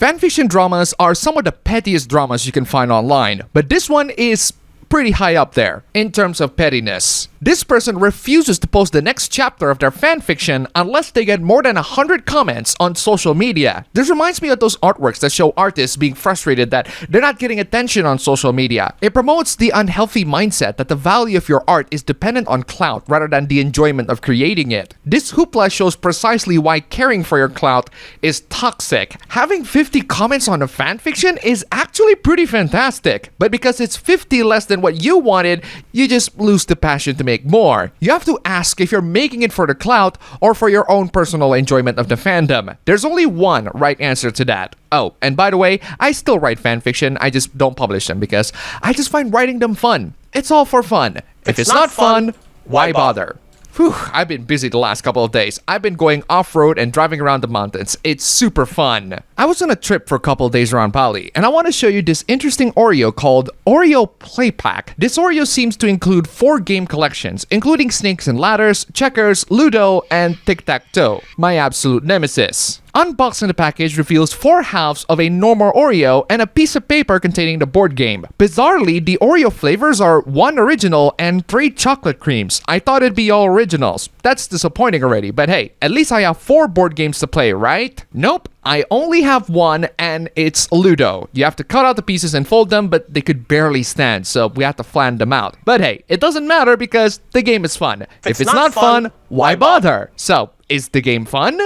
Fanfiction dramas are some of the pettiest dramas you can find online, but this one is pretty high up there in terms of pettiness. This person refuses to post the next chapter of their fanfiction unless they get more than 100 comments on social media. This reminds me of those artworks that show artists being frustrated that they're not getting attention on social media. It promotes the unhealthy mindset that the value of your art is dependent on clout rather than the enjoyment of creating it. This hoopla shows precisely why caring for your clout is toxic. Having 50 comments on a fanfiction is actually pretty fantastic, but because it's 50 less than what you wanted, you just lose the passion to make more. You have to ask if you're making it for the clout or for your own personal enjoyment of the fandom. There's only one right answer to that. Oh, and by the way, I still write fanfiction, I just don't publish them because I just find writing them fun. It's all for fun. If it's not fun, why bother? Whew, I've been busy the last couple of days. I've been going off-road and driving around the mountains. It's super fun. I was on a trip for a couple of days around Bali, and I want to show you this interesting Oreo called Oreo Play Pack. This Oreo seems to include 4 game collections, including Snakes and Ladders, Checkers, Ludo, and Tic-Tac-Toe, my absolute nemesis. Unboxing the package reveals 4 halves of a normal Oreo and a piece of paper containing the board game. Bizarrely, the Oreo flavors are 1 original and 3 chocolate creams. I thought it'd be all originals. That's disappointing already, but hey, at least I have 4 board games to play, right? Nope, I only have 1 and it's Ludo. You have to cut out the pieces and fold them, but they could barely stand, so we have to flatten them out. But hey, it doesn't matter because the game is fun. If it's not fun, why bother? So, is the game fun?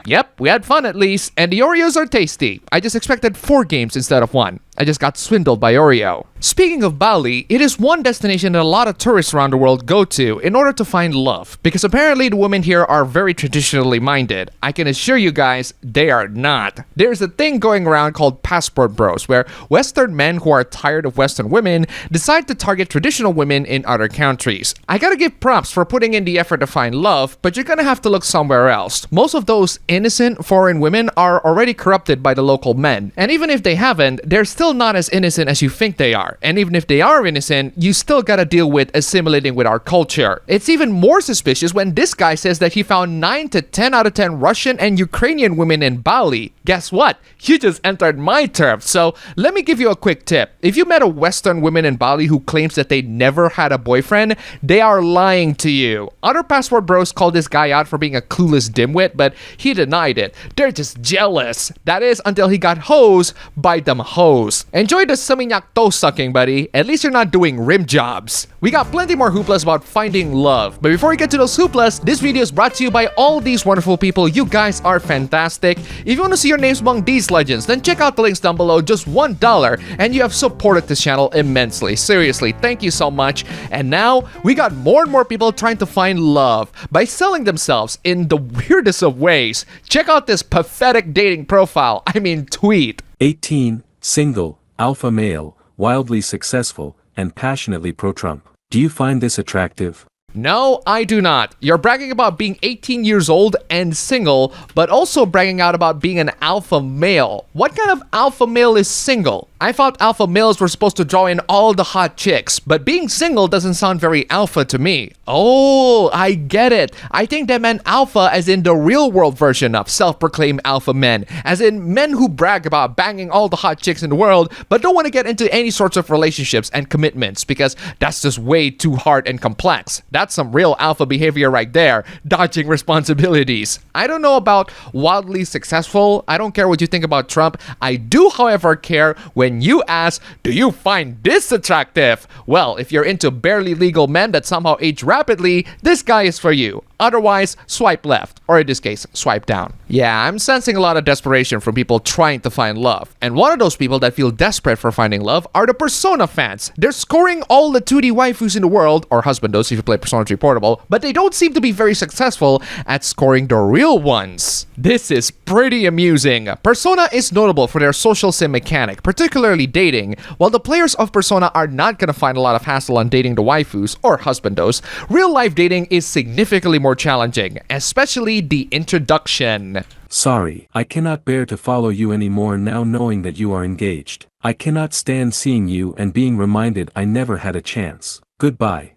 Yep, we had fun at least, and the Oreos are tasty. I just expected 4 games instead of 1. I just got swindled by Oreo. Speaking of Bali, it is one destination that a lot of tourists around the world go to in order to find love, because apparently the women here are very traditionally minded. I can assure you guys, they are not. There's a thing going around called passport bros, where Western men who are tired of Western women decide to target traditional women in other countries. I gotta give props for putting in the effort to find love, but you're gonna have to look somewhere else. Most of those innocent foreign women are already corrupted by the local men, and even if they haven't, they're still not as innocent as you think they are. And even if they are innocent, you still gotta deal with assimilating with our culture. It's even more suspicious when this guy says that he found 9 to 10 out of 10 Russian and Ukrainian women in Bali. Guess what? You just entered my turf. So let me give you a quick tip. If you met a Western woman in Bali who claims that they never had a boyfriend, they are lying to you. Other passport bros call this guy out for being a clueless dimwit, but he denied it. They're just jealous. That is until he got hosed by them hoes. Enjoy the Saminyak toe sucking, buddy. At least you're not doing rim jobs. We got plenty more hooplas about finding love. But before we get to those hooplas, this video is brought to you by all these wonderful people. You guys are fantastic. If you want to see your names among these legends, then check out the links down below. Just $1 and you have supported this channel immensely. Seriously, thank you so much. And now we got more and more people trying to find love by selling themselves in the weirdest of ways. Check out this pathetic dating profile. I mean tweet. 18, single, alpha male, wildly successful, and passionately pro-Trump. Do you find this attractive? No, I do not. You're bragging about being 18 years old and single, but also bragging out about being an alpha male. What kind of alpha male is single? I thought alpha males were supposed to draw in all the hot chicks, but being single doesn't sound very alpha to me. Oh, I get it. I think they meant alpha as in the real world version of self-proclaimed alpha men, as in men who brag about banging all the hot chicks in the world, but don't want to get into any sorts of relationships and commitments because that's just way too hard and complex. That's some real alpha behavior right there, dodging responsibilities. I don't know about wildly successful. I don't care what you think about Trump. I do, however, care when you ask, do you find this attractive? Well, if you're into barely legal men that somehow age rapidly, this guy is for you. Otherwise, swipe left, or in this case, swipe down. Yeah, I'm sensing a lot of desperation from people trying to find love. And one of those people that feel desperate for finding love are the Persona fans. They're scoring all the 2D waifus in the world, or husbandos if you play Persona 3 Portable, but they don't seem to be very successful at scoring the real ones. This is pretty amusing. Persona is notable for their social sim mechanic, particularly dating. While the players of Persona are not gonna find a lot of hassle on dating the waifus, or husbandos, real-life dating is significantly more challenging, especially the introduction. Sorry, I cannot bear to follow you anymore now knowing that you are engaged. I cannot stand seeing you and being reminded I never had a chance. Goodbye.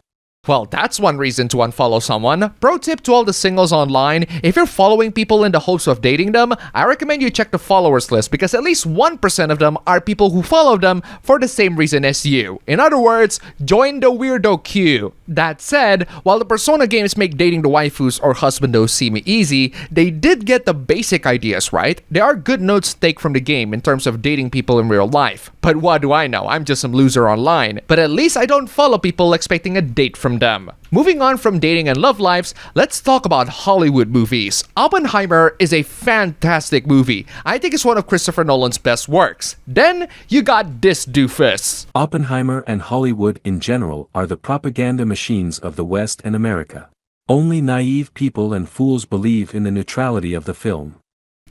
Well, that's one reason to unfollow someone. Pro tip to all the singles online, if you're following people in the hopes of dating them, I recommend you check the followers list because at least 1% of them are people who follow them for the same reason as you. In other words, join the weirdo queue. That said, while the Persona games make dating the waifus or husbandos seem easy, they did get the basic ideas right. There are good notes to take from the game in terms of dating people in real life. But what do I know? I'm just some loser online. But at least I don't follow people expecting a date from them. Moving on from dating and love lives, let's talk about Hollywood movies. Oppenheimer is a fantastic movie. I think it's one of Christopher Nolan's best works. Then, you got this doofus. Oppenheimer and Hollywood in general are the propaganda machines of the West and America. Only naive people and fools believe in the neutrality of the film.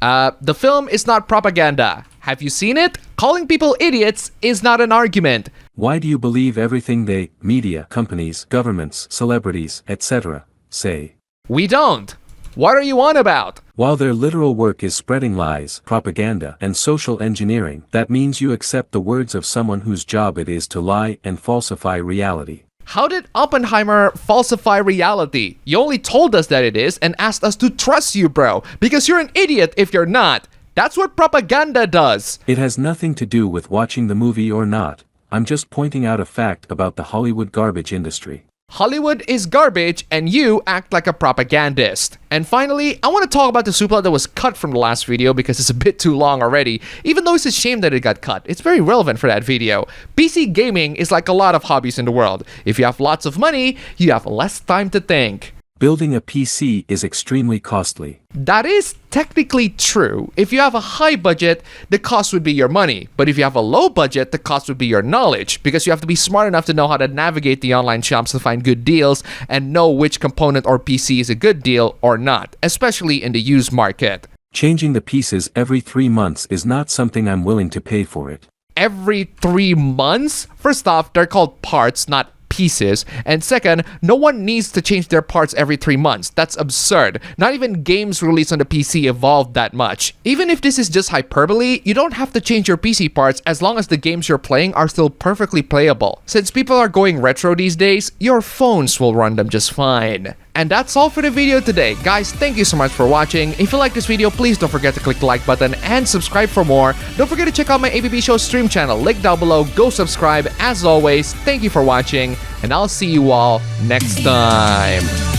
The film is not propaganda. Have you seen it? Calling people idiots is not an argument. Why do you believe everything they, media, companies, governments, celebrities, etc., say? We don't. What are you on about? While their literal work is spreading lies, propaganda, and social engineering, that means you accept the words of someone whose job it is to lie and falsify reality. How did Oppenheimer falsify reality? You only told us that it is and asked us to trust you, bro, because you're an idiot if you're not. That's what propaganda does. It has nothing to do with watching the movie or not. I'm just pointing out a fact about the Hollywood garbage industry. Hollywood is garbage and you act like a propagandist. And finally, I want to talk about the subplot that was cut from the last video because it's a bit too long already, even though it's a shame that it got cut. It's very relevant for that video. PC gaming is like a lot of hobbies in the world. If you have lots of money, you have less time to think. Building a PC is extremely costly. That is technically true. If you have a high budget, the cost would be your money. But if you have a low budget, the cost would be your knowledge, because you have to be smart enough to know how to navigate the online shops to find good deals and know which component or PC is a good deal or not, especially in the used market. Changing the pieces every 3 months is not something I'm willing to pay for it. Every 3 months? First off, they're called parts, not pieces. And second, no one needs to change their parts every 3 months. That's absurd. Not even games released on the PC evolved that much. Even if this is just hyperbole, you don't have to change your PC parts as long as the games you're playing are still perfectly playable. Since people are going retro these days, your phones will run them just fine. And that's all for the video today. Guys, thank you so much for watching. If you like this video, please don't forget to click the like button and subscribe for more. Don't forget to check out my ABB Show stream channel, link down below. Go subscribe. As always, thank you for watching, and I'll see you all next time.